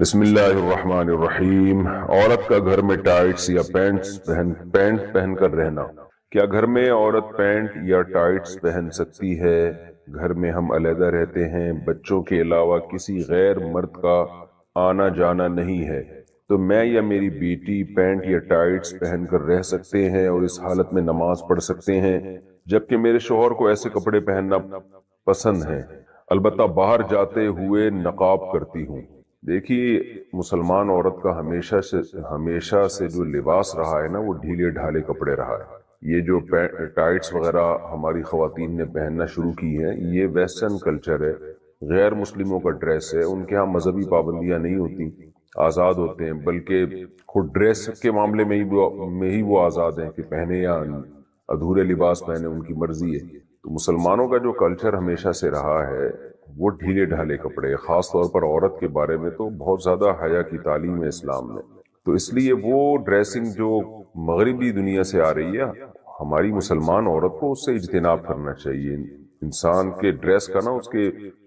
بسم اللہ الرحمن الرحیم۔ عورت کا گھر میں ٹائٹس یا پینٹ پہن کر رہنا۔ کیا گھر میں عورت پینٹ یا ٹائٹس پہن سکتی ہے؟ گھر میں ہم علیحدہ رہتے ہیں، بچوں کے علاوہ کسی غیر مرد کا آنا جانا نہیں ہے، تو میں یا میری بیٹی پینٹ یا ٹائٹس پہن کر رہ سکتے ہیں اور اس حالت میں نماز پڑھ سکتے ہیں، جبکہ میرے شوہر کو ایسے کپڑے پہننا پسند ہیں، البتہ باہر جاتے ہوئے نقاب کرتی ہوں۔ دیکھیے، مسلمان عورت کا ہمیشہ سے جو لباس رہا ہے نا، وہ ڈھیلے ڈھالے کپڑے رہا ہے۔ یہ جو ٹائٹس وغیرہ ہماری خواتین نے پہننا شروع کی ہیں، یہ ویسٹرن کلچر ہے، غیر مسلموں کا ڈریس ہے۔ ان کے ہاں مذہبی پابندیاں نہیں ہوتی، آزاد ہوتے ہیں، بلکہ خود ڈریس کے معاملے میں ہی وہ آزاد ہیں کہ پہنے یا ادھورے لباس پہنے، ان کی مرضی ہے۔ تو مسلمانوں کا جو کلچر ہمیشہ سے رہا ہے وہ ڈھیلے ڈھالے کپڑے، خاص طور پر عورت کے بارے میں تو بہت زیادہ حیا کی تعلیم ہے اسلام میں۔ تو اس لیے وہ ڈریسنگ جو مغربی دنیا سے آ رہی ہے، ہماری مسلمان عورت کو اس سے اجتناب کرنا چاہیے۔ انسان کے ڈریس کا نا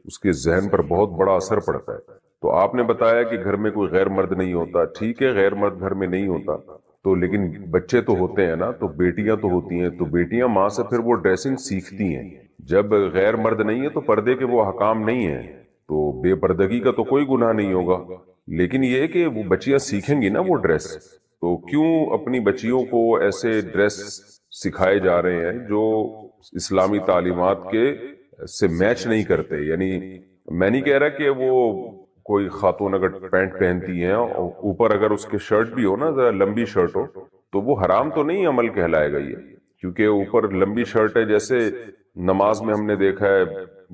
اس کے ذہن پر بہت بڑا اثر پڑتا ہے۔ تو آپ نے بتایا کہ گھر میں کوئی غیر مرد نہیں ہوتا، ٹھیک ہے، غیر مرد گھر میں نہیں ہوتا تو لیکن بچے تو ہوتے ہیں نا، تو بیٹیاں تو ہوتی ہیں، تو بیٹیاں ماں سے پھر وہ ڈریسنگ سیکھتی ہیں۔ جب غیر مرد نہیں ہے تو پردے کے وہ حکام نہیں ہیں، تو بے پردگی کا تو کوئی گناہ نہیں ہوگا، لیکن یہ کہ وہ بچیاں سیکھیں گی نا وہ ڈریس۔ تو کیوں اپنی بچیوں کو ایسے ڈریس سکھائے جا رہے ہیں جو اسلامی تعلیمات کے سے میچ نہیں کرتے؟ یعنی میں نہیں کہہ رہا کہ وہ کوئی خاتون اگر پینٹ پہنتی ہیں اور اوپر اگر اس کے شرٹ بھی ہو نا، ذرا لمبی شرٹ ہو، تو وہ حرام تو نہیں عمل کہلائے گا یہ، کیونکہ اوپر لمبی شرٹ ہے۔ جیسے نماز میں ہم نے دیکھا ہے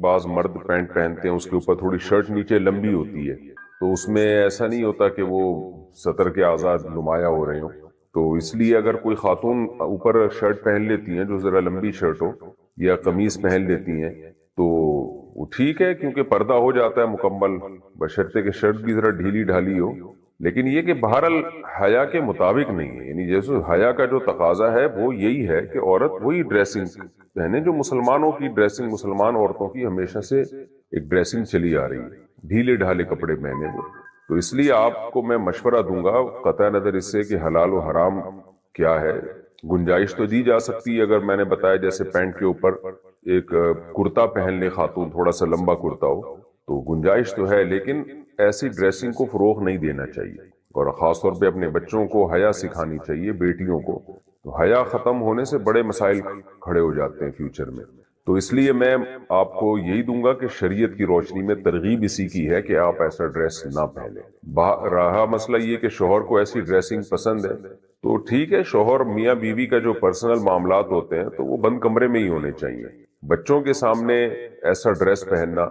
بعض مرد پینٹ پہنتے ہیں، اس کے اوپر تھوڑی شرٹ نیچے لمبی ہوتی ہے، تو اس میں ایسا نہیں ہوتا کہ وہ سطر کے آزاد نمایاں ہو رہے ہوں۔ تو اس لیے اگر کوئی خاتون اوپر شرٹ پہن لیتی ہیں جو ذرا لمبی شرٹ ہو، یا قمیص پہن لیتی ہیں، تو وہ ٹھیک ہے، کیونکہ پردہ ہو جاتا ہے مکمل، بشرطے کہ شرٹ بھی ذرا ڈھیلی ڈھالی ہو۔ لیکن یہ کہ بہرحال حیا کے مطابق نہیں ہے، یعنی جیسے حیا کا جو تقاضا ہے وہ یہی ہے کہ عورت وہی ڈریسنگ پہنے جو مسلمانوں کی ڈریسنگ، مسلمان عورتوں کی ہمیشہ سے ایک ڈریسنگ چلی آ رہی ہے، ڈھیلے ڈھالے کپڑے پہنے وہ۔ تو اس لیے آپ کو میں مشورہ دوں گا، قطع نظر اس سے کہ حلال و حرام کیا ہے، گنجائش تو دی جا سکتی ہے، اگر میں نے بتایا جیسے پینٹ کے اوپر ایک کرتا پہن لے خاتون، تھوڑا سا لمبا کرتا ہو، تو گنجائش تو ہے، لیکن ایسی ڈریسنگ کو فروغ نہیں دینا چاہیے، اور خاص طور پہ اپنے بچوں کو حیا سکھانی چاہیے، بیٹیوں کو۔ تو حیا ختم ہونے سے بڑے مسائل کھڑے ہو جاتے ہیں فیوچر میں۔ تو اس لیے میں آپ کو یہی دوں گا کہ شریعت کی روشنی میں ترغیب اسی کی ہے کہ آپ ایسا ڈریس نہ پہنیں۔ رہا مسئلہ یہ کہ شوہر کو ایسی ڈریسنگ پسند ہے، تو ٹھیک ہے، شوہر میاں بیوی کا جو پرسنل معاملات ہوتے ہیں تو وہ بند کمرے میں ہی ہونے چاہیے۔ بچوں کے سامنے ایسا ڈریس پہننا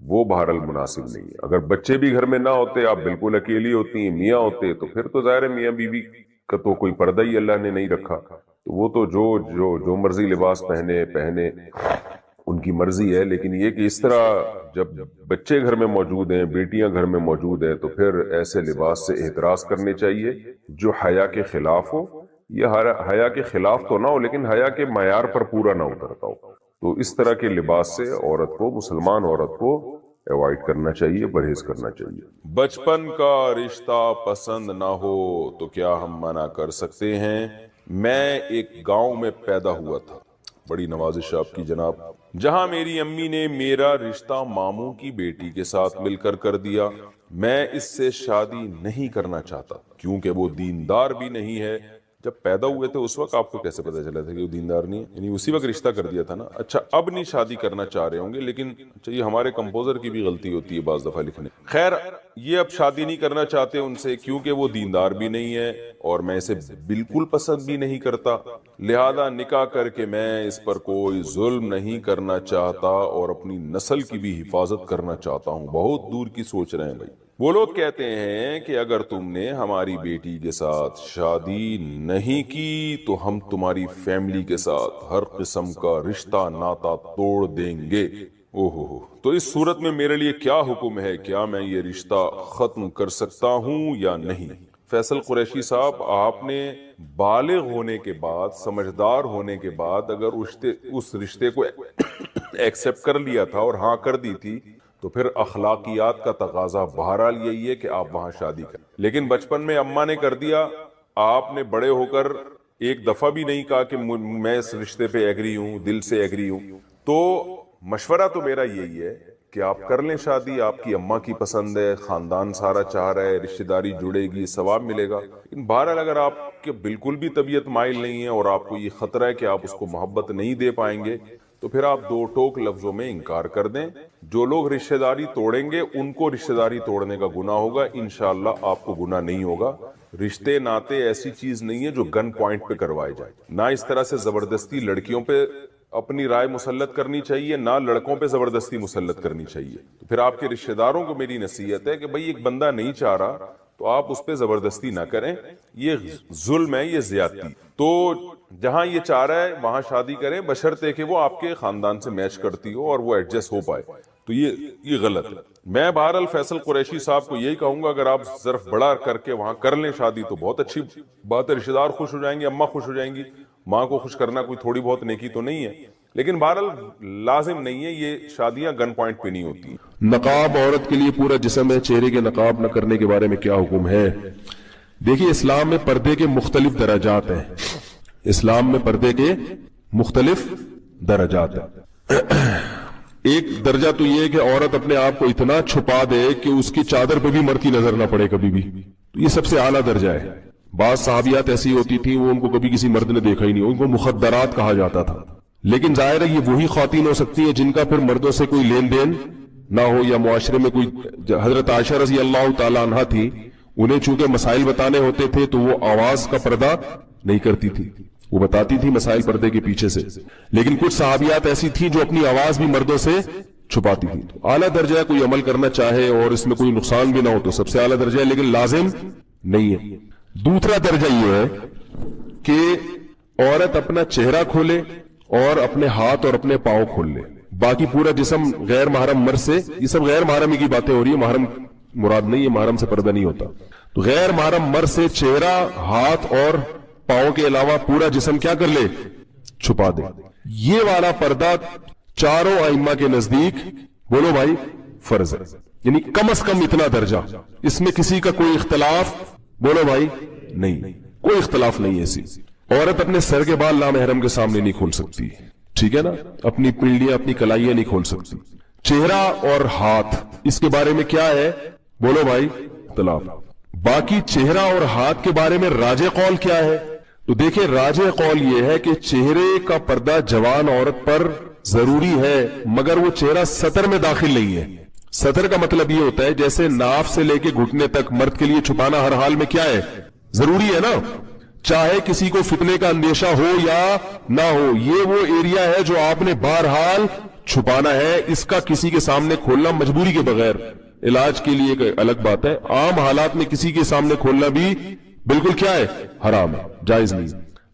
وہ بہرحال مناسب نہیں ہے۔ اگر بچے بھی گھر میں نہ ہوتے، آپ بالکل اکیلی ہوتی ہیں، میاں ہوتے، تو پھر تو ظاہر ہے میاں بیوی کا تو کوئی پردہ ہی اللہ نے نہیں رکھا، تو وہ تو جو مرضی لباس پہنے ان کی مرضی ہے۔ لیکن یہ کہ اس طرح جب بچے گھر میں موجود ہیں، بیٹیاں گھر میں موجود ہیں، تو پھر ایسے لباس سے احتراز کرنے چاہیے جو حیا کے خلاف ہو، یہ حیا کے خلاف تو نہ ہو لیکن حیا کے معیار پر پورا نہ اترتا ہو۔ تو اس طرح کے لباس سے عورت کو، مسلمان عورت کو اوائڈ کرنا چاہیے، پرہیز کرنا چاہیے۔ بچپن کا رشتہ پسند نہ ہو تو کیا ہم منع کر سکتے ہیں؟ میں ایک گاؤں میں پیدا ہوا تھا، بڑی نوازش آپ کی جناب، جہاں میری امی نے میرا رشتہ ماموں کی بیٹی کے ساتھ مل کر دیا۔ میں اس سے شادی نہیں کرنا چاہتا کیونکہ وہ دیندار بھی نہیں ہے۔ جب پیدا ہوئے تھے اس وقت آپ کو کیسے پتا چلا تھا کہ وہ دیندار نہیں ہے؟ یعنی اسی وقت رشتہ کر دیا تھا نا۔ اچھا، اب نہیں شادی کرنا چاہ رہے ہوں گے، لیکن اچھا، یہ ہمارے کمپوزر کی بھی غلطی ہوتی ہے بعض دفعہ لکھنے۔ خیر، یہ اب شادی نہیں کرنا چاہتے ان سے کیونکہ وہ دیندار بھی نہیں ہے اور میں اسے بالکل پسند بھی نہیں کرتا، لہذا نکاح کر کے میں اس پر کوئی ظلم نہیں کرنا چاہتا اور اپنی نسل کی بھی حفاظت کرنا چاہتا ہوں۔ بہت دور کی سوچ رہے ہیں بھائی۔ وہ لوگ کہتے ہیں کہ اگر تم نے ہماری بیٹی کے ساتھ شادی نہیں کی تو ہم تمہاری فیملی کے ساتھ ہر قسم کا رشتہ ناتا توڑ دیں گے۔ اوہو، تو اس صورت میں میرے لیے کیا حکم ہے؟ کیا میں یہ رشتہ ختم کر سکتا ہوں یا نہیں؟ فیصل قریشی صاحب، آپ نے بالغ ہونے کے بعد، سمجھدار ہونے کے بعد اگر اس رشتے کو ایکسپٹ کر لیا تھا اور ہاں کر دی تھی، تو پھر اخلاقیات کا تقاضا بہرحال یہی ہے کہ آپ وہاں شادی کریں. لیکن بچپن میں اماں نے کر دیا, آپ نے بڑے ہو کر ایک دفعہ بھی نہیں کہا کہ میں اس رشتے پہ ایگری ہوں, دل سے ایگری ہوں, تو مشورہ تو میرا یہی ہے کہ آپ کر لیں شادی. آپ کی اماں کی پسند ہے, خاندان سارا چاہ رہا ہے, رشتہ داری جڑے گی, ثواب ملے گا. لیکن بہرحال اگر آپ کے بالکل بھی طبیعت مائل نہیں ہے اور آپ کو یہ خطرہ ہے کہ آپ اس کو محبت نہیں دے پائیں گے, تو پھر آپ دو ٹوک لفظوں میں انکار کر دیں. جو لوگ رشتہ داری توڑیں گے ان کو رشتہ داری توڑنے کا گناہ ہوگا, انشاءاللہ آپ کو گناہ نہیں ہوگا. رشتے ناتے ایسی چیز نہیں ہے جو گن پوائنٹ پہ کروائے جائے. نہ اس طرح سے زبردستی لڑکیوں پہ اپنی رائے مسلط کرنی چاہیے, نہ لڑکوں پہ زبردستی مسلط کرنی چاہیے. تو پھر آپ کے رشتہ داروں کو میری نصیحت ہے کہ بھئی ایک بندہ نہیں چاہ رہا تو آپ اس پہ زبردستی نہ کریں, یہ ظلم ہے, یہ زیادتی. تو جہاں یہ چاہ رہا ہے وہاں شادی کریں, بشرطے کہ وہ آپ کے خاندان سے میچ کرتی ہو اور وہ ایڈجسٹ ہو پائے. تو یہ غلط ہے. میں بہرحال فیصل قریشی صاحب کو یہی کہوں گا, اگر آپ ظرف بڑا کر کے وہاں کر لیں شادی تو بہت اچھی بات ہے, رشتہ دار خوش ہو جائیں گے, اماں خوش ہو جائیں گی. ماں کو خوش کرنا کوئی تھوڑی بہت نیکی تو نہیں ہے, لیکن بہرحال لازم نہیں ہے, یہ شادیاں گن پوائنٹ پہ نہیں ہوتی. نقاب عورت کے لیے پورا جسم ہے, چہرے کے نقاب نہ کرنے کے بارے میں کیا حکم ہے؟ دیکھیے اسلام میں پردے کے مختلف درجات ہیں. اسلام میں پردے کے مختلف درجات ہیں. ایک درجہ تو یہ ہے کہ عورت اپنے آپ کو اتنا چھپا دے کہ اس کی چادر پہ بھی مرتی نظر نہ پڑے کبھی بھی. تو یہ سب سے اعلیٰ درجہ ہے. بعض صحابیات ایسی ہوتی تھیں وہ ان کو کبھی کسی مرد نے دیکھا ہی نہیں, ان کو مخدرات کہا جاتا تھا. لیکن ظاہر ہے یہ وہی خواتین ہو سکتی ہیں جن کا پھر مردوں سے کوئی لین دین نہ ہو, یا معاشرے میں کوئی. حضرت عائشہ رضی اللہ تعالی عنہا تھی, انہیں چونکہ مسائل بتانے ہوتے تھے تو وہ آواز کا پردہ نہیں کرتی تھی, وہ بتاتی تھی مسائل پردے کے پیچھے سے. لیکن کچھ صحابیات ایسی تھیں جو اپنی آواز بھی مردوں سے چھپاتی تھی. تو اعلیٰ درجہ ہے, کوئی عمل کرنا چاہے اور اس میں کوئی نقصان بھی نہ ہو تو سب سے اعلیٰ درجہ ہے, لیکن لازم نہیں ہے. دوسرا درجہ یہ ہے کہ عورت اپنا چہرہ کھولے اور اپنے ہاتھ اور اپنے پاؤں کھول لے, باقی پورا جسم غیر محرم مرد سے. یہ سب غیر محرمی کی باتیں ہو رہی ہیں, محرم مراد نہیں ہے, محرم سے پردہ نہیں ہوتا. تو غیر محرم مرد سے چہرہ, ہاتھ اور پاؤں کے علاوہ پورا جسم کیا کر لے, چھپا دے. یہ والا پردہ چاروں ائمہ کے نزدیک بولو بھائی فرض ہے, یعنی کم از کم اتنا درجہ. اس میں کسی کا کوئی اختلاف بولو بھائی نہیں, کوئی اختلاف نہیں ہے. ایسی عورت اپنے سر کے بال نامحرم کے سامنے نہیں کھول سکتی, ٹھیک ہے نا, اپنی پنڈلیاں اپنی کلائیاں نہیں کھول سکتی. چہرہ اور ہاتھ اس کے بارے میں کیا ہے بولو بھائی اختلاف. باقی چہرہ اور ہاتھ کے بارے میں راجح قول کیا ہے؟ تو دیکھیں راجح قول یہ ہے کہ چہرے کا پردہ جوان عورت پر ضروری ہے, مگر وہ چہرہ سطر میں داخل نہیں ہے. سطر کا مطلب یہ ہوتا ہے جیسے ناف سے لے کے گھٹنے تک مرد کے لیے چھپانا ہر حال میں کیا ہے, ضروری ہے نا, چاہے کسی کو فتنے کا اندیشہ ہو یا نہ ہو. یہ وہ ایریا ہے جو آپ نے بہرحال چھپانا ہے, اس کا کسی کے سامنے کھولنا مجبوری کے بغیر, علاج کے لیے ایک الگ بات ہے, عام حالات میں کسی کے سامنے کھولنا بھی بالکل کیا ہے, حرام ہے, جائز نہیں.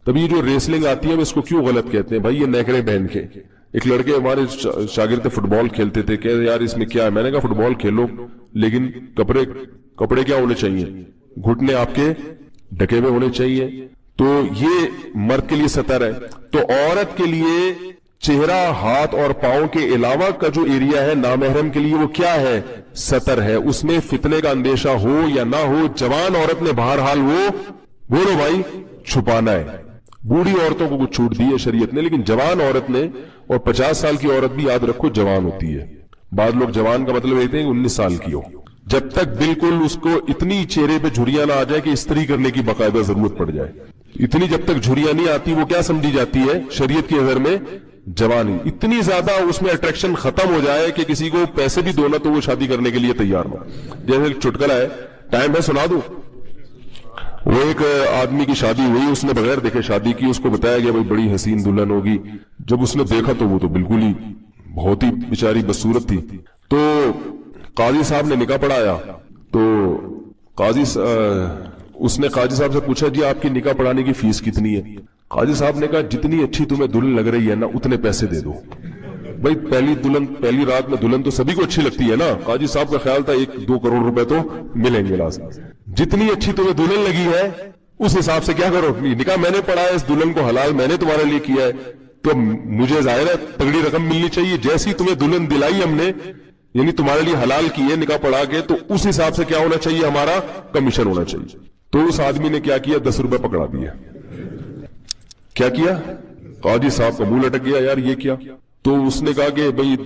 تبھی جو ریسلنگ آتی ہے اس کو کیوں غلط کہتے ہیں بھائی, یہ نیکڑے پہن کے. ایک لڑکے ہمارے شاگرد فٹ بال کھیلتے تھے, کہ یار اس میں کیا ہے, میں نے کہا فٹ بال کھیلو لیکن کپڑے کیا ہونے چاہیے, گھٹنے آپ کے ڈھکے ہوئے ہونے چاہیے. تو یہ مرد کے لیے سطر ہے. تو عورت کے لیے چہرہ, ہاتھ اور پاؤں کے علاوہ کا جو ایریا ہے نامحرم کے لیے وہ کیا ہے, سطر ہے. اس میں فتنے کا اندیشہ ہو یا نہ ہو, جوان عورت نے بہرحال وہ بولو بھائی چھپانا ہے. بوڑھی عورتوں کو کچھ چھوٹ دی ہے شریعت نے, لیکن جوان عورت نے, اور 50 سال کی عورت بھی یاد رکھو جوان ہوتی ہے. بعض لوگ جوان کا مطلب کہتے ہیں کہ 19 سال کی ہو, جب تک بالکل اس کو اتنی چہرے پہ جھریاں نہ آ جائے کہ استری کرنے کی باقاعدہ ضرورت پڑ جائے, اتنی جب تک جھریاں نہیں آتی وہ کیا سمجھی جاتی ہے شریعت کی نظر میں جوانی. اتنی زیادہ اس میں اٹریکشن ختم ہو جائے کہ کسی کو پیسے بھی دو نا تو وہ شادی کرنے کے لیے تیار ہو. جیسے ایک چٹکلا ہے, ٹائم ہے سنا دوں. وہ ایک آدمی کی شادی ہوئی, اس نے بغیر دیکھے شادی کی, اس کو بتایا گیا بھائی بڑی حسین دلہن ہوگی. جب اس نے دیکھا تو وہ تو بالکل ہی بہت ہی بیچاری بدصورت تھی. تو قاضی صاحب نے نکاح پڑھایا. تو اس نے قاضی صاحب سے پوچھا جی آپ کی نکاح پڑھانے کی فیس کتنی ہے؟ قاضی صاحب نے کہا جتنی اچھی تمہیں دلہن لگ رہی ہے نا اتنے پیسے دے دو. بھائی پہلی رات میں دلہن تو سبھی کو اچھی لگتی ہے نا. قاضی صاحب کا خیال تھا 1-2 کروڑ روپے تو ملیں گے لازم. جتنی اچھی تمہیں دلہن لگی ہے اس حساب سے کیا کرو, نکاح میں نے پڑھا ہے, اس دلہن کو حلال میں نے تمہارے لیے کیا ہے, تو مجھے ظاہر ہے تگڑی رقم ملنی چاہیے. جیسی تمہیں دلہن دلائی ہم نے یعنی تمہارے لیے حلال کی ہے نکاح پڑھا کے, تو اس حساب سے کیا ہونا چاہیے, ہمارا کمیشن ہونا چاہیے. تو اس آدمی نے کیا کیا, 10 روپے پکڑا دیا. کیا کیا, قاضی صاحب کا منہ لٹک گیا, یار یہ کیا. تو اس نے کہا کہ بھئی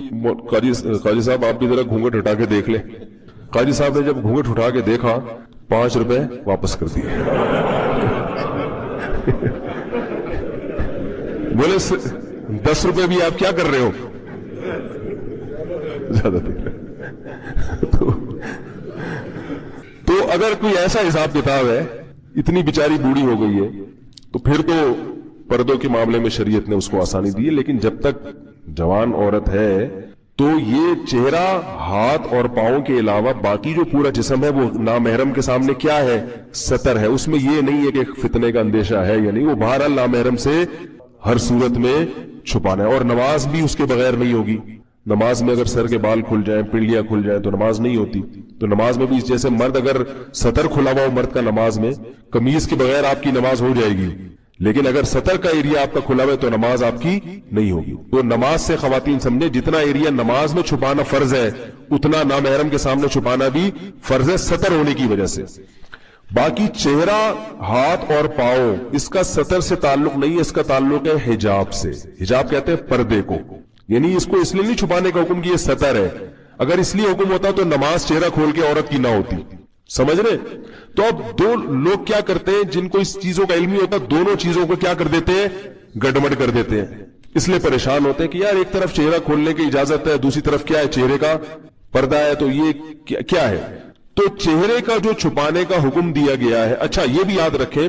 قاضی صاحب آپ بھی ذرا گھونگھٹ ہٹا کے دیکھ لیں. قاضی صاحب نے جب گھونگھٹ اٹھا کے دیکھا, 5 روپے واپس کر دیے. بولے 10 روپے بھی آپ کیا کر رہے ہو, زیادہ تو اگر کوئی ایسا حساب کتاب ہے, اتنی بیچاری بوڑھی ہو گئی ہے, تو پھر تو پردوں کے معاملے میں شریعت نے اس کو آسانی دی ہے. لیکن جب تک جوان عورت ہے تو یہ چہرہ, ہاتھ اور پاؤں کے علاوہ باقی جو پورا جسم ہے وہ نامحرم کے سامنے کیا ہے, ستر ہے. اس میں یہ نہیں ہے کہ فتنے کا اندیشہ ہے یا نہیں, وہ بہرحال نامحرم سے ہر صورت میں چھپانا ہے. اور نماز بھی اس کے بغیر نہیں ہوگی. نماز میں اگر سر کے بال کھل جائیں, پنڈلیاں کھل جائیں تو نماز نہیں ہوتی. تو نماز میں بھی جیسے مرد اگر ستر کھلا ہوا ہو مرد کا نماز میں, قمیض کے بغیر آپ کی نماز ہو جائے گی. لیکن اگر ستر کا ایریا آپ کا کھلا ہوا ہے تو نماز آپ کی نہیں ہوگی. تو نماز سے خواتین سمجھے, جتنا ایریا نماز میں چھپانا فرض ہے اتنا نامحرم کے سامنے چھپانا بھی فرض ہے, ستر ہونے کی وجہ سے. باقی چہرہ, ہاتھ اور پاؤں, اس کا ستر سے تعلق نہیں ہے, اس کا تعلق ہے حجاب سے. حجاب کہتے ہیں پردے کو, یعنی اس کو اس لیے نہیں چھپانے کا حکم کہ یہ ستر ہے. اگر اس لیے حکم ہوتا تو نماز چہرہ کھول کے عورت کی نہ ہوتی. سمجھ رہے؟ تو اب دو لوگ کیا کرتے ہیں, جن کو اس چیزوں کا علم نہیں ہوتا, دونوں چیزوں کو کیا کر دیتے ہیں, گڑبڑ کر دیتے ہیں. اس لیے پریشان ہوتے ہیں کہ یار ایک طرف چہرہ کھولنے کی اجازت ہے, دوسری طرف کیا ہے, چہرے کا پردہ ہے, تو یہ کیا ہے. تو چہرے کا جو چھپانے کا حکم دیا گیا ہے. اچھا یہ بھی یاد رکھیں,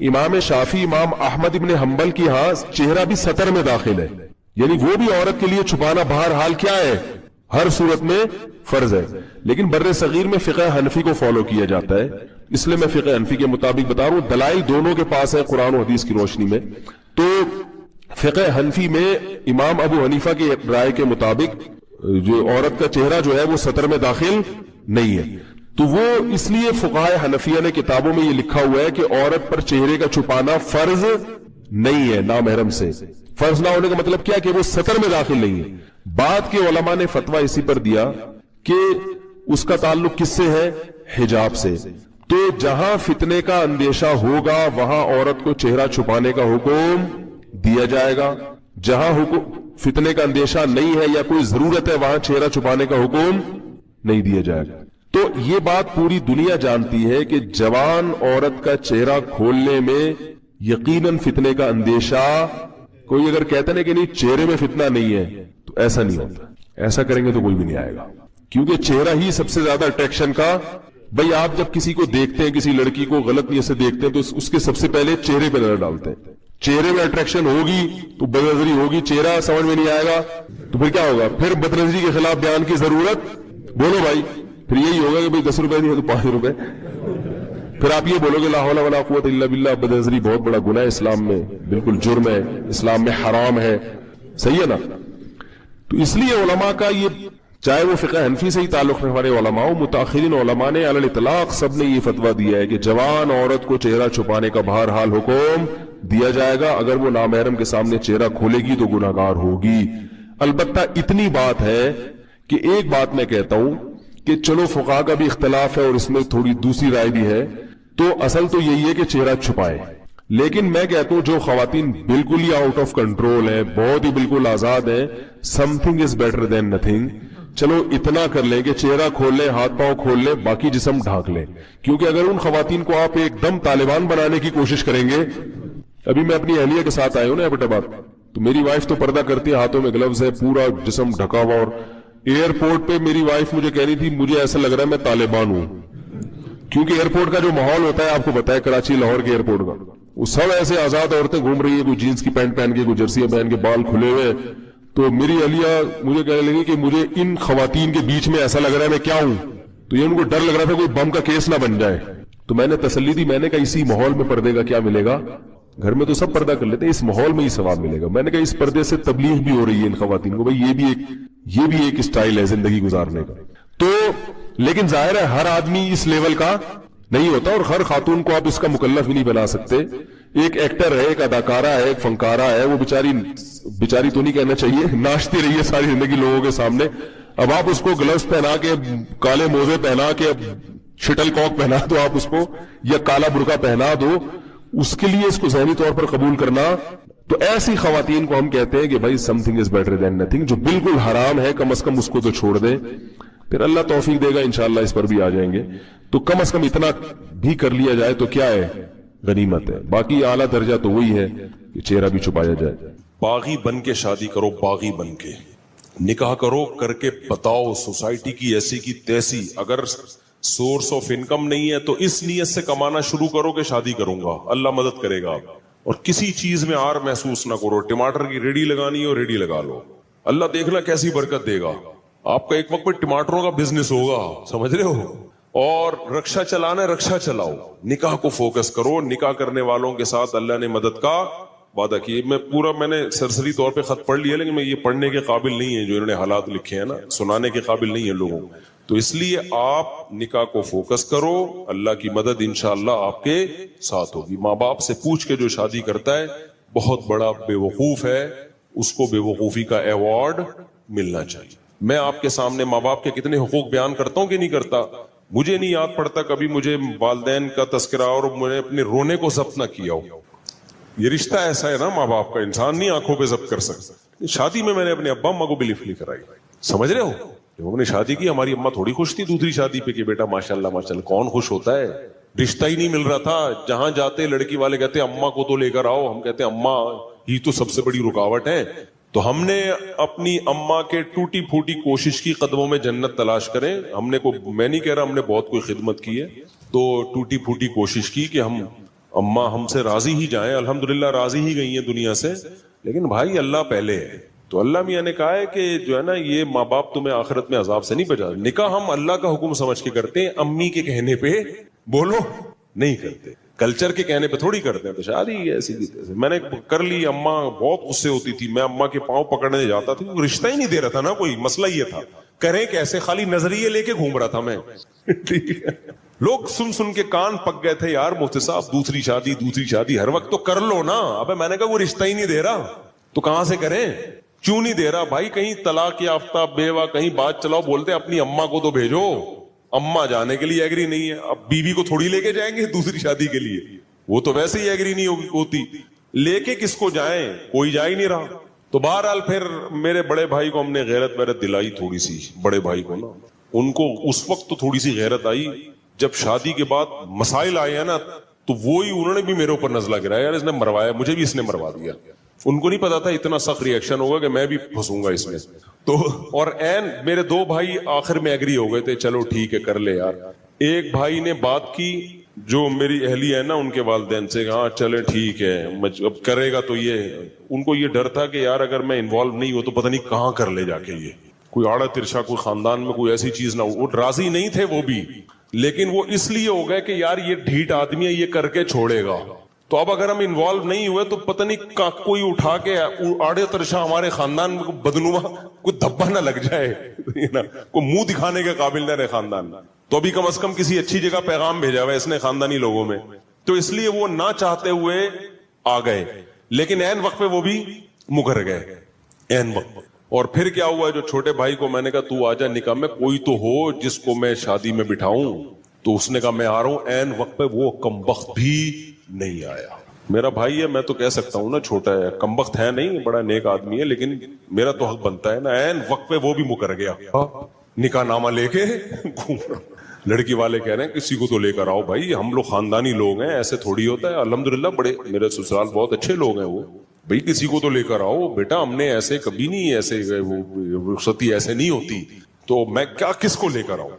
امام شافعی, امام احمد ابن حنبل کی ہاں چہرہ بھی ستر میں داخل ہے, یعنی وہ بھی عورت کے لیے چھپانا بہرحال کیا ہے, ہر صورت میں فرض ہے. لیکن بر صغیر میں فقہ حنفی کو فالو کیا جاتا ہے, اس لیے میں فقہ حنفی کے مطابق بتا رہا ہوں. دلائل دونوں کے پاس ہے قرآن و حدیث کی روشنی میں. تو فقہ حنفی میں امام ابو حنیفہ کی رائے کے مطابق جو عورت کا چہرہ جو ہے وہ ستر میں داخل نہیں ہے. تو وہ اس لیے فقہاء حنفیہ نے کتابوں میں یہ لکھا ہوا ہے کہ عورت پر چہرے کا چھپانا فرض نہیں ہے نامحرم سے. فرض نہ ہونے کا مطلب کیا کہ وہ ستر میں داخل نہیں ہے. بعد کے علماء نے فتویٰ اسی پر دیا کہ اس کا تعلق کس سے ہے, حجاب سے. تو جہاں فتنے کا اندیشہ ہوگا وہاں عورت کو چہرہ چھپانے کا حکم دیا جائے گا. جہاں فتنے کا اندیشہ نہیں ہے یا کوئی ضرورت ہے وہاں چہرہ چھپانے کا حکم نہیں دیا جائے گا. تو یہ بات پوری دنیا جانتی ہے کہ جوان عورت کا چہرہ کھولنے میں یقیناً فتنے کا اندیشہ, کوئی اگر کہتے ہیں کہ نہیں چہرے میں فتنہ نہیں ہے, تو ایسا نہیں ہوتا. ایسا کریں گے تو کوئی بھی نہیں آئے گا, کیونکہ چہرہ ہی سب سے زیادہ اٹریکشن کا. بھئی آپ جب کسی کو دیکھتے ہیں, کسی لڑکی کو غلط نیت سے دیکھتے ہیں, تو اس کے سب سے پہلے چہرے پہ نظر ڈالتے ہیں. چہرے میں اٹریکشن ہوگی تو بدنظری ہوگی, چہرہ سمجھ میں نہیں آئے گا تو پھر کیا ہوگا, پھر بدنظری کے خلاف بیان کی ضرورت, بولو بھائی, پھر یہی ہوگا کہ بھئی 10 روپے نہیں ہے تو 5 روپے. پھر آپ یہ بولو گے لا حول ولا قوت الا باللہ, بدنظری بہت بڑا گناہ ہے اسلام میں, بالکل جرم ہے, اسلام میں حرام ہے. صحیح ہے نا؟ تو اس لیے علماء کا یہ, چاہے وہ فقہ حنفی سے ہی تعلق رکھنے والے علماء ہو, متاخرین علماء نے علی الاطلاق سب نے یہ فتویٰ دیا ہے کہ جوان عورت کو چہرہ چھپانے کا بہرحال حکم دیا جائے گا. اگر وہ نامحرم کے سامنے چہرہ کھولے گی تو گناہگار ہوگی. البتہ اتنی بات ہے کہ ایک بات میں کہتا ہوں کہ چلو فقہاء کا بھی اختلاف ہے اور اس میں تھوڑی دوسری رائے بھی ہے, تو اصل تو یہی ہے کہ چہرہ چھپائے. لیکن میں کہتا ہوں جو خواتین بالکل ہی آؤٹ آف کنٹرول ہیں, بہت ہی بالکل آزاد ہیں, some thing is better than nothing. چلو اتنا کر لیں کہ چہرہ کھول لیں, ہاتھ پاؤں کھول لیں, باقی جسم ڈھانک لیں. کیونکہ اگر ان خواتین کو آپ ایک دم طالبان بنانے کی کوشش کریں گے, ابھی میں اپنی اہلیہ کے ساتھ آیا ہوں نا ایبٹ, تو میری وائف تو پردہ کرتی ہے, ہاتھوں میں گلوز ہے, پورا جسم ڈھکا ہوا, اور ایئرپورٹ پہ میری وائف مجھے کہہ رہی تھی مجھے ایسا لگ رہا ہے میں طالبان ہوں. کیونکہ ایئرپورٹ کا جو ماحول ہوتا ہے, آپ کو پتا ہے کراچی لاہور کے ایئرپورٹ کا, وہ سب ایسے آزاد عورتیں گھوم رہی ہے, کوئی جینس کی پینٹ پہن کے, کوئی جرسیاں پہن کے, بال کھلے ہوئے. تو میری اہلیہ مجھے کہنے لگی کہ مجھے ان خواتین کے بیچ میں ایسا لگ رہا ہے میں کیا ہوں. تو یہ ان کو ڈر لگ رہا تھا کوئی بم کا کیس نہ بن جائے. تو میں نے تسلی دی, میں نے کہا اسی ماحول میں پردے کا کیا ملے گا, گھر میں تو سب پردہ کر لیتے ہیں, اس ماحول میں ہی ثواب ملے گا. میں نے کہا اس پردے سے تبلیغ بھی ہو رہی ہے ان خواتین کو, بھائی یہ بھی ایک اسٹائل ہے زندگی گزارنے کا. تو لیکن ظاہر ہے ہر آدمی اس لیول کا نہیں ہوتا, اور ہر خاتون کو آپ اس کا مکلف بھی نہیں بنا سکتے. ایک ایکٹر ہے, ایک اداکارہ ہے, ایک فنکارہ ہے, وہ بیچاری تو نہیں کہنا چاہیے, ناچتی رہی ہے ساری زندگی لوگوں کے سامنے, اب آپ اس کو گلوز پہنا کے کالے موزے پہنا کے شٹل کاک پہنا دو آپ اس کو, یا کالا برقع پہنا دو, اس کے لیے اس کو ذہنی طور پر قبول کرنا. تو ایسی خواتین کو ہم کہتے ہیں کہ بھائی some thing is better than nothing. جو بالکل حرام ہے کم از کم اس کو تو چھوڑ دے, پھر اللہ توفیق دے گا انشاءاللہ اس پر بھی آ جائیں گے. تو کم از کم اتنا بھی کر لیا جائے تو کیا ہے, غنیمت ہے. باقی اعلیٰ درجہ تو وہی ہے کہ چہرہ بھی چھپایا جائے. باغی بن کے شادی کرو, باغی بن کے نکاح کرو, کر کے بتاؤ سوسائٹی کی ایسی کی تیسی. اگر سورس آف انکم نہیں ہے تو اس نیت سے کمانا شروع کرو کہ شادی کروں گا, اللہ مدد کرے گا. اور کسی چیز میں آر محسوس نہ کرو. ٹماٹر کی ریڑھی لگانی ہو ریڑھی لگا لو, اللہ دیکھنا کیسی برکت دے گا. آپ کا ایک وقت پہ ٹماٹروں کا بزنس ہوگا, سمجھ رہے ہو. اور رکشا چلانا ہے رکشا چلاؤ, نکاح کو فوکس کرو. نکاح کرنے والوں کے ساتھ اللہ نے مدد کا وعدہ کیے. میں نے سرسری طور پہ خط پڑھ لیا, لیکن میں یہ پڑھنے کے قابل نہیں ہے جو انہوں نے حالات لکھے ہیں نا, سنانے کے قابل نہیں ہے لوگوں. تو اس لیے آپ نکاح کو فوکس کرو, اللہ کی مدد انشاءاللہ آپ کے ساتھ ہوگی. ماں باپ سے پوچھ کے جو شادی کرتا ہے بہت بڑا بے وقوف ہے, اس کو بے وقوفی کا ایوارڈ ملنا چاہیے. میں آپ کے سامنے ماں باپ کے کتنے حقوق بیان کرتا ہوں کہ نہیں کرتا. مجھے نہیں یاد پڑتا کبھی مجھے والدین کا تذکرہ اور میں نے اپنے رونے کو ضبط نہ کیا ہو. یہ رشتہ ایسا ہے نا ماں باپ کا, انسان نہیں آنکھوں پہ ضبط کر سکتا. شادی میں نے اپنے ابا اماں کو بھی لفلی کرائی, سمجھ رہے ہو. جب ہم نے شادی کی ہماری اماں تھوڑی خوش تھی دوسری شادی پہ کہ بیٹا ماشاءاللہ ماشاءاللہ. کون خوش ہوتا ہے, رشتہ ہی نہیں مل رہا تھا. جہاں جاتے لڑکی والے کہتے اماں کو تو لے کر آؤ, ہم کہتے اماں ہی تو سب سے بڑی رکاوٹ ہے. تو ہم نے اپنی اماں کے ٹوٹی پھوٹی کوشش کی قدموں میں جنت تلاش کریں. ہم نے میں نہیں کہہ رہا ہم نے بہت کوئی خدمت کی ہے, تو ٹوٹی پھوٹی کوشش کی کہ ہم اماں ہم سے راضی ہی جائیں. الحمدللہ راضی ہی گئی ہیں دنیا سے, لیکن بھائی اللہ پہلے ہے. تو اللہ میاں نے کہا ہے کہ جو ہے نا یہ ماں باپ تمہیں آخرت میں عذاب سے نہیں بچا. نکاح ہم اللہ کا حکم سمجھ کے کرتے ہیں, امی کے کہنے پہ بولو نہیں کرتے, کلچر کے کہنے پہ تھوڑی کرتے ہیں. تو شادی ایسی میں نے کر لی. اماں بہت غصے ہوتی تھی, میں اماں کے پاؤں پکڑنے جاتا تھا, رشتہ ہی نہیں دے رہا تھا نا کوئی. مسئلہ یہ تھا کریں کیسے, خالی نظریے لے کے گھوم رہا تھا میں. لوگ سن کے کان پک گئے تھے, یار مفتی صاحب دوسری شادی ہر وقت تو کر لو نا. ابے میں نے کہا وہ رشتہ ہی نہیں دے رہا تو کہاں سے کریں. کیوں نہیں دے رہا بھائی, کہیں طلاق یافتہ بیوہ کہیں بات چلاؤ, بولتے اپنی اماں کو تو بھیجو. اماں جانے کے لیے ایگری نہیں ہے, اب بیوی کو تھوڑی لے کے جائیں گے دوسری شادی کے لیے, وہ تو ویسے ہی ایگری نہیں ہوتی. لے کے کس کو جائیں, کوئی جا ہی نہیں رہا. تو بہرحال پھر میرے بڑے بھائی کو ہم نے غیرت ویرت دلائی تھوڑی سی. بڑے بھائی کو نا, ان کو اس وقت تو تھوڑی سی غیرت آئی. جب شادی کے بعد مسائل آئے ہیں نا, تو وہی انہوں نے بھی میرے اوپر نزلہ گرایا, یار اس نے مروایا, مجھے بھی اس نے مروا دیا. ان کو نہیں پتا تھا اتنا سخت ری ایکشن ہوگا کہ میں بھی پھنسوں گا اس میں. تو اور میرے دو بھائی آخر میں ایگری ہو گئے تھے, چلو ٹھیک ہے کر لے یار. ایک بھائی نے بات کی جو میری اہلی ہے نا ان کے والدین سے, ہاں چلے ٹھیک ہے اب کرے گا. تو یہ ان کو یہ ڈر تھا کہ یار اگر میں انوالو نہیں ہوں تو پتہ نہیں کہاں کر لے جا کے, یہ کوئی آڑا ترشا کوئی خاندان میں کوئی ایسی چیز نہ ہو. وہ راضی نہیں تھے وہ بھی, لیکن وہ اس لیے ہو گئے کہ یار یہ ڈھیٹ آدمی ہے, یہ کر کے چھوڑے گا. تو اب اگر ہم انوالو نہیں ہوئے تو پتہ نہیں کوئی اٹھا کے آڑے ترشا ہمارے خاندان میں بدنما کوئی دھبا نہ لگ جائے, کوئی منہ دکھانے کے قابل نہ رہے خاندان. تو ابھی کم از کم کسی اچھی جگہ پیغام بھیجا ہوا ہے اس نے خاندانی لوگوں میں. تو اس لیے وہ نہ چاہتے ہوئے آ گئے, لیکن عین وقت پہ وہ بھی مکر گئے عین وقت. اور پھر کیا ہوا, جو چھوٹے بھائی کو میں نے کہا تو آ جا نکاح میں, کوئی تو ہو جس کو میں شادی میں بٹھاؤں. تو اس نے کہا میں آ رہا ہوں. عین وقت پہ وہ کمبخت بھی نہیں آیا. میرا بھائی ہے, میں تو کہہ سکتا ہوں نا, چھوٹا ہے, کمبخت ہے نہیں, بڑا نیک آدمی ہے, لیکن میرا تو حق بنتا ہے نا. عین وقت پہ وہ بھی مکر گیا, نکاح نامہ لے کے گھوم رہا. لڑکی والے کہہ رہے ہیں کسی کو تو لے کر آؤ بھائی, ہم لوگ خاندانی لوگ ہیں, ایسے تھوڑی ہوتا ہے. الحمدللہ بڑے میرے سسرال بہت اچھے لوگ ہیں وہ, بھائی کسی کو تو لے کر آؤ بیٹا, ہم نے ایسے کبھی نہیں, ایسے رخصتی ایسے نہیں ہوتی. تو میں کیا کس کو لے کر آؤں.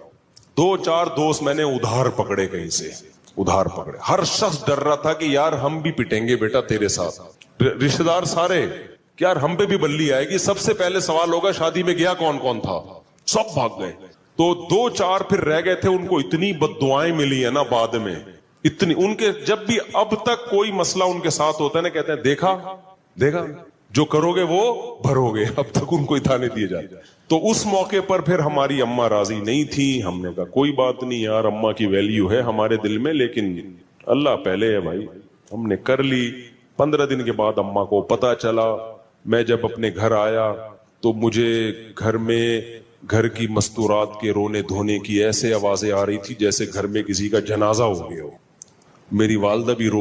2-4 دوست میں نے ادھار پکڑے, کہیں سے ادھار پکڑے. ہر شخص ڈر رہا تھا کہ یار ہم بھی پٹیں گے بیٹا تیرے ساتھ. رشتہ دار سارے کہ یار ہم پہ بھی بلی آئے گی. سب سے پہلے سوال ہوگا شادی میں گیا کون کون تھا, سب بھاگ گئے. تو 2-4 پھر رہ گئے تھے, ان کو اتنی بد دعائیں ملی ہے نا بعد میں, اتنی. ان کے جب بھی اب تک کوئی مسئلہ ان کے ساتھ ہوتا ہے نا, کہتے ہیں دیکھا جو کرو گے وہ بھرو گے. اب تک ان کو اتانے دیے جاتے. تو اس موقع پر پھر ہماری اماں راضی نہیں تھی. ہم نے کہا کوئی بات نہیں یار, اماں کی ویلیو ہے ہمارے دل میں, لیکن اللہ پہلے ہے بھائی. ہم نے کر لی. 15 دن کے بعد اماں کو پتا چلا. میں جب اپنے گھر آیا تو مجھے گھر میں گھر کی مستورات کے رونے دھونے کی ایسے آوازیں آ رہی تھی جیسے گھر میں کسی کا جنازہ ہو گیا ہو. میری والدہ بھی رو